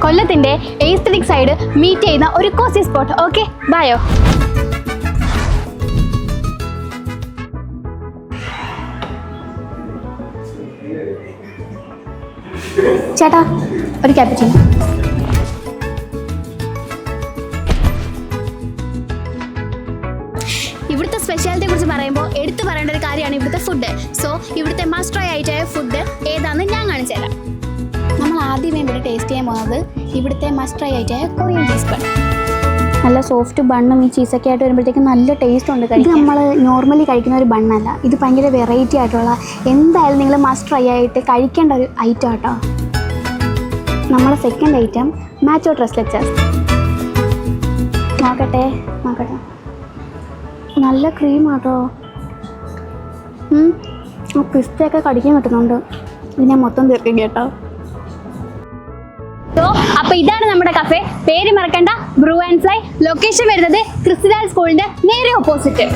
കൊല്ലത്തിന്റെ aesthetic side meet ചെയ്യുന്ന ഒരു കോസി സ്പോട്ട്. Okay, bio. ചേട്ടാ, ഒരു ക്യാപിച്ചിനോ. ഇവിടുത്തെ സ്പെഷ്യാലിറ്റിയെ കുറിച്ച് പറയുമ്പോൾ എടുത്തു പറയേണ്ട ഒരു കാര്യമാണ് ഇവിടുത്തെ ഫുഡ്. സോ ഇവിടുത്തെ മസ്റ്റ് ട്രൈ ആയിട്ടായ ഫുഡ് ഏതാണെന്ന് ഞാൻ കാണിച്ചു തരാം. നമ്മൾ ആദ്യമേ ഇവിടെ ടേസ്റ്റ് ചെയ്യാൻ പോകുന്നത് ഇവിടുത്തെ മസ്റ്റ് ട്രൈ ആയിട്ടായ കൊറിയൻ ചീസ് ബൺ. നല്ല സോഫ്റ്റ് ബണ്ണും ഈ ചീസൊക്കെ ആയിട്ട് വരുമ്പോഴത്തേക്കും നല്ല ടേസ്റ്റ് ഉണ്ട്. ഇത് നമ്മൾ നോർമലി കഴിക്കുന്ന ഒരു ബണ്ണല്ല, ഇത് ഭയങ്കര വെറൈറ്റി ആയിട്ടുള്ള, എന്തായാലും നിങ്ങൾ മസ്റ്റ് ട്രൈ ആയിട്ട് കഴിക്കേണ്ട ഒരു ഐറ്റം കേട്ടോ. നമ്മുടെ സെക്കൻഡ് ഐറ്റം മാച്ചോ ട്രസ്ലെച്ചസ്. നോക്കട്ടെ, നല്ല ക്രീം ആട്ടോ. ആ ക്രിസ്പിയൊക്കെ കടിക്കാൻ പറ്റുന്നുണ്ട്. ഇത് ഞാൻ മൊത്തം തീർക്കും കേട്ടോ. അപ്പൊ ഇതാണ് നമ്മുടെ കഫേ. പേര് മറക്കണ്ട, ബ്രൂ ആൻഡ് ഫ്ലൈ. ലൊക്കേഷൻ വരുന്നത് ക്രിസ്ത്യൻ സ്കൂളിന്റെ നേരെ ഓപ്പോസിറ്റ്.